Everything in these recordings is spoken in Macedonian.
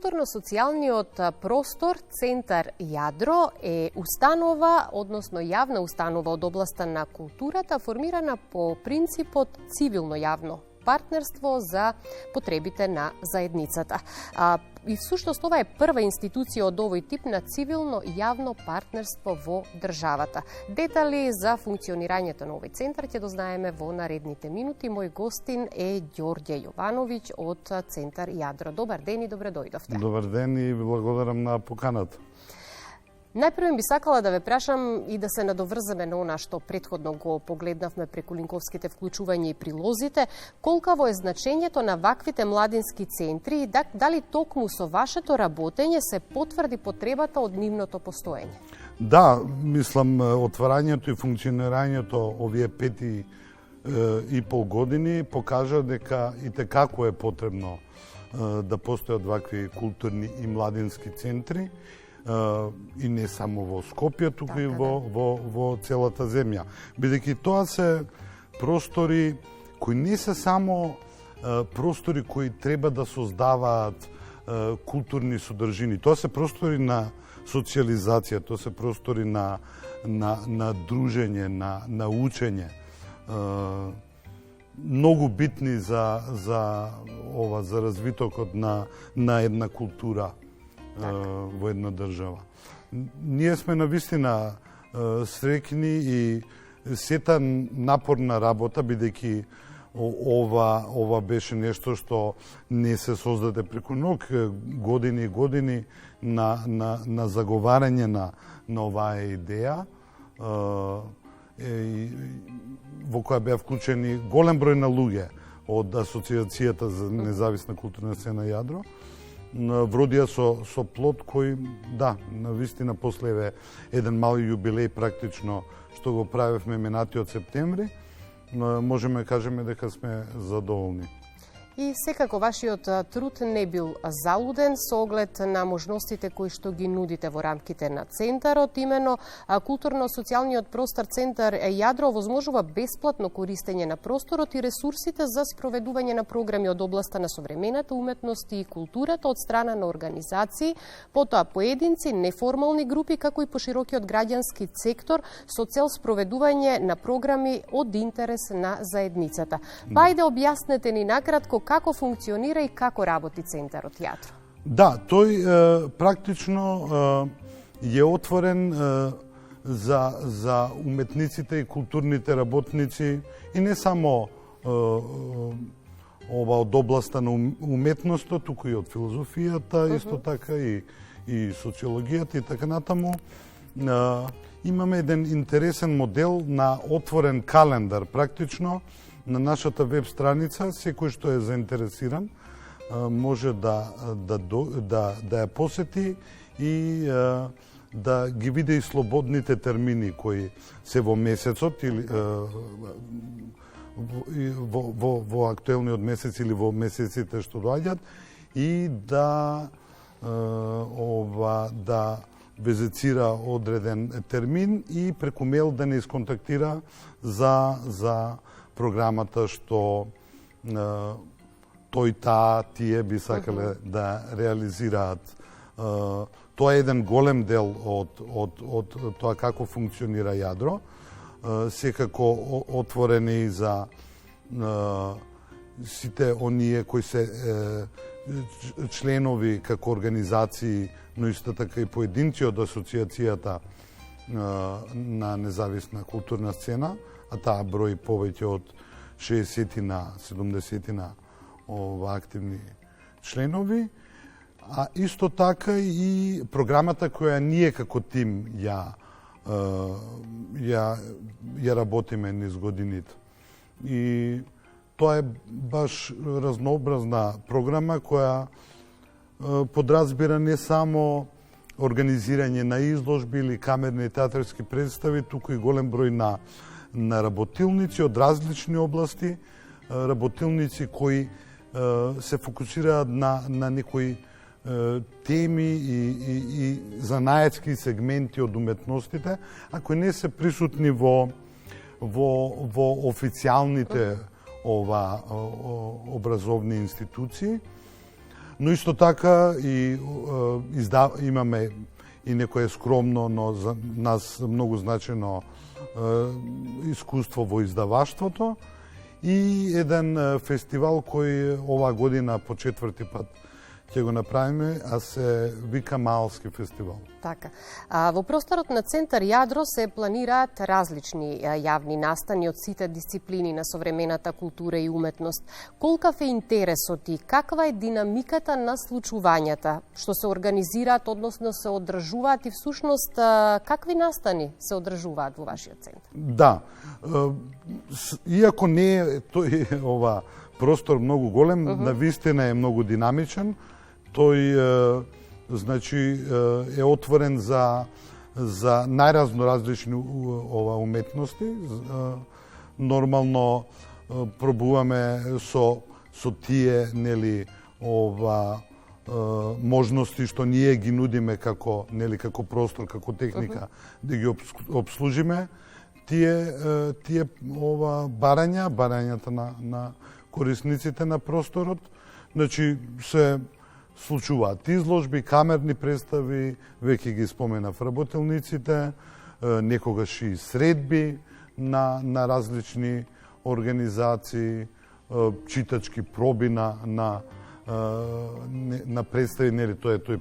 Културно-социјалниот простор Центар Јадро е установа, односно јавна установа од областа на културата, формирана по принципот цивилно јавно партнерство за потребите на заедницата. И всушност ова е прва институција од овој тип на цивилно јавно партнерство во државата. Детали за функционирањето на овој центар ќе дознаеме во наредните минути. Мој гостин е Ѓорѓе Јовановиќ од Центар Јадро. Добар ден и добре дојдовте. Добар ден и благодарам на поканата. Најпрво би сакала да ве прашам и да се надоврземе на она што претходно го погледнавме преку линковските вклучувања и прилозите. Колкаво е значењето на ваквите младински центри и дали токму со вашето работење се потврди потребата од нивното постоење? Да, мислам, отварањето и функционирањето овие 5,5 години покажа дека и како е потребно да постојат вакви културни и младински центри. И не само во Скопје, туку и во целата земја. Бидејќи тоа се простори кои не се само простори кои треба да создаваат културни содржини. Тоа се простори на социализација, тоа се простори на дружење, на учење. Многу битни за развитокот на една култура во една држава. Ние сме навистина среќни и сета напорна работа, бидејќи ова беше нешто што не се создаде преку ног, години и години на заговарање на оваа идеја, во која беа вклучени голем број на луѓе од Асоциацијата за независна културна сцена Јадро. Вродија со плод кој, да, навистина после еден мал јубилеј практично што го правевме минатиот септември, можеме да кажеме дека сме задоволни. И секако вашиот труд не бил залуден со оглед на можностите кои што ги нудите во рамките на центарот. Имено културно-социјалниот простор Центар Јадро овозможува бесплатно користење на просторот и ресурсите за спроведување на програми од областа на современата уметност и културата од страна на организации, потоа поединци, неформални групи, како и поширокиот граѓански сектор со цел спроведување на програми од интерес на заедницата. Ајде објаснете ни накратко како функционира и како работи Центарот Јадро? Да, тој практично е отворен за уметниците и културните работници и не само ова од областа на уметноста, туку и од филозофијата, исто така и социологијата и така натаму. Имаме еден интересен модел на отворен календар практично. На нашата веб страница, секој што е заинтересиран може да ја посети и да ги види и слободните термини кои се во месецот или во актуелниот месец или во месеците што доаѓаат и да везицира одреден термин и преку мејл да не исконтактира за програмата што тој тие би сакале да реализираат. Тоа е еден голем дел од тоа како функционира Јадро. Секако отворени за сите оние кои се членови како организации, но исто така и поединци од Асоциацијата на независна културна сцена, а таа брои повеќе од 60 на 70 на активни членови, а исто така и програмата која ние како тим ја работиме низ годините. И тоа е баш разнообразна програма која подразбира не само организирање на изложби или камерни и театарски представи, туку и голем број на работилници од различни области, работилници кои се фокусираат на некои теми и занаетски сегменти од уметностите, а кои не се присутни во официјалните образовни институции, Но исто така и имаме и некое скромно, но за нас многу значено искуство во издаваштвото и еден фестивал кој оваа година по 4-ти пат ќе го направиме, а се вика Малски фестивал. Така. Во просторот на Центар Јадро се планираат различни јавни настани од сите дисциплини на современата култура и уметност. Колкав е интересот и каква е динамиката на случувањата што се организираат, односно се одржуваат и всушност какви настани се одржуваат во вашиот центар? Да. Иако не е тој ова простор многу голем, навистина е многу динамичен. Тој значи е отворен за најразноразлични уметности. Нормално пробуваме со тие нели можности што ние ги нудиме како простор, како техника да ги обслужиме тие барањата на корисниците на просторот. Значи се случуваат изложби, камерни представи, веќе ги споменав работелниците, некогаш и средби на различни организации, читачки проби на представи, нели тоа е тој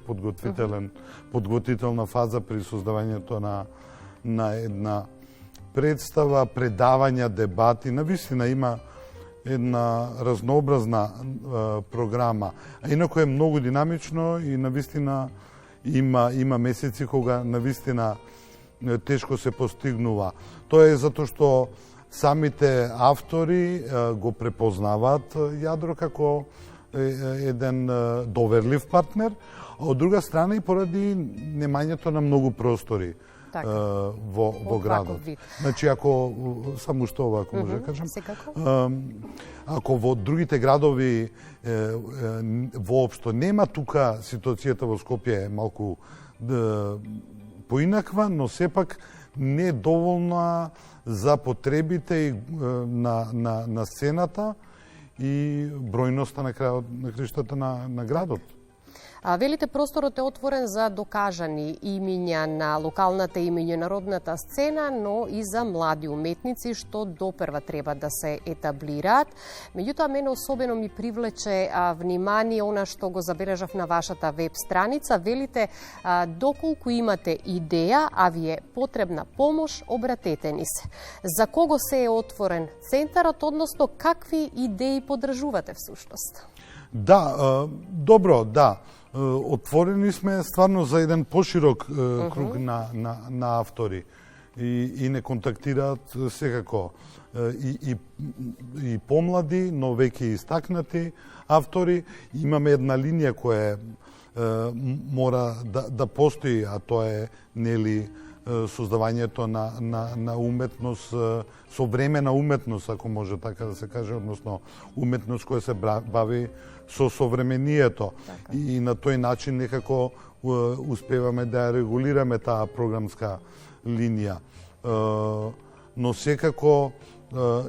подготвителна фаза при создавањето на една представа, предавања, дебати. Навистина има една разнообразна програма. А инако е многу динамично и навистина има месеци кога навистина тешко се постигнува. Тоа е затоа што самите автори го препознаваат Јадро како еден доверлив партнер, а од друга страна и поради немањето на многу простори во градот. Значи, ако само што ова, ако може да кажам, ако во другите градови воопшто нема, тука ситуацијата во Скопје е малку поинаква, но сепак не е доволна за потребите на сцената и бројноста на крајштата на градот. Велите, просторот е отворен за докажани имиња на локалната и меѓународната сцена, но и за млади уметници што допрва треба да се етаблираат. Меѓутоа, мене особено ми привлече внимание она што го забележав на вашата веб страница. Велите, доколку имате идеја, а ви е потребна помош, обратете ни се. За кого се е отворен центарот, односно какви идеи подржувате всушност? Да, добро, да. Отворени сме стварно за еден поширок круг на автори и не контактираат секако и помлади, но веќе истакнати автори. Имаме една линија која мора да постои, а тоа е нели создавањето на уметност, современа уметност, ако може така да се каже, односно уметност која се бави со современието. И на тој начин некако успеваме да ја регулираме таа програмска линија. Но секако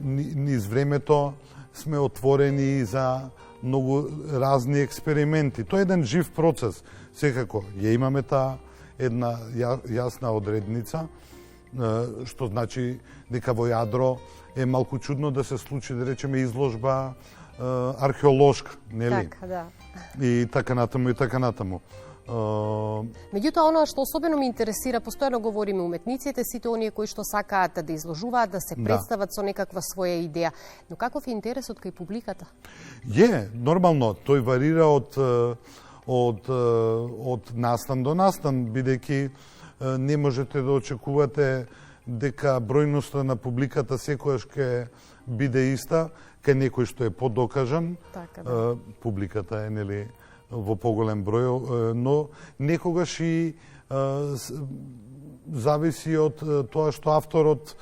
низ времето сме отворени за многу разни експерименти. Тоа е еден жив процес. Секако ја имаме таа една јасна одредница, што значи дека во Јадро е малку чудно да се случи, да речеме, изложба археолошка, нели? Така, да. И така натаму. Меѓутоа, оно што особено ме интересира, постојано говориме уметниците, сите оние кои што сакаат да изложуваат, да се представат со некаква своја идеја. Но каков е интересот кај публиката? Нормално, тој варира од настан до настан, бидејќи не можете да очекувате дека бројноста на публиката секојаш ќе биде иста, кај некој што е подокажан, публиката е нели во поголем број, но некогаш и зависи од тоа што авторот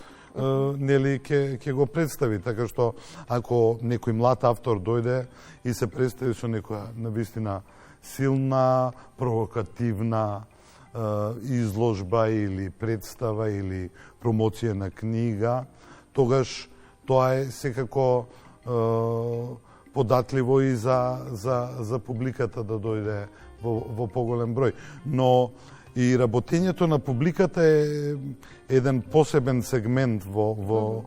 нели ќе го представи, така што ако некој млад автор дојде и се представи со некоја навистина силна, провокативна изложба или представа или промоција на книга, тогаш тоа е секако податливо и за публиката да дојде во поголем број. Но и работењето на публиката е еден посебен сегмент во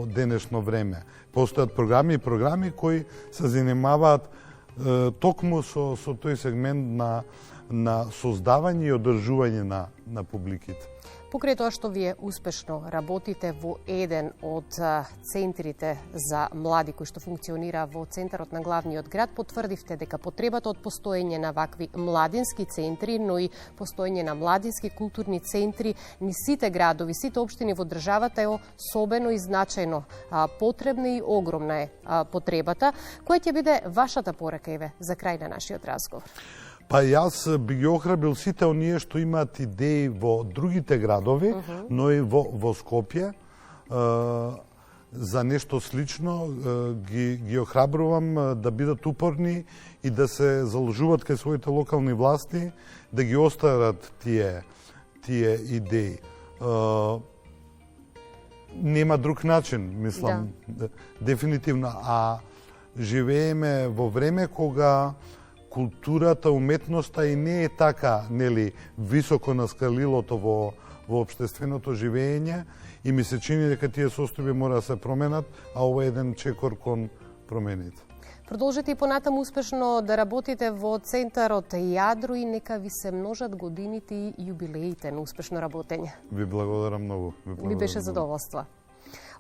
денешно време. Постојат програми кои се занимаваат токму со тој сегмент на создавање и одржување на публиките. Покрај тоа што вие успешно работите во еден од центрите за млади кои што функционира во центарот на главниот град, потврдивте дека потребата од постоење на вакви младински центри, но и постоење на младински културни центри низ сите градови, сите општини во државата е особено и значајно потребна и огромна е потребата. Која ќе биде вашата порака за крај на нашиот разговор? Па јас би ги охрабрил сите оние што имаат идеи во другите градови, но и во Скопје за нешто слично, ги охрабрувам да бидат упорни и да се заложуваат кај своите локални власти, да ги остават тие идеи. Нема друг начин, мислам, дефинитивно. А живееме во време кога културата, уметноста и не е така, нели, високо на скалилото во општественото живење и ми се чини дека тие состојби мора да се променат, а ова е еден чекор кон промените. Продолжите и понатаму успешно да работите во центарот Јадро и нека ви се множат годините и јубилеите на успешно работење. Ви благодарам многу. Ми беше задоволство.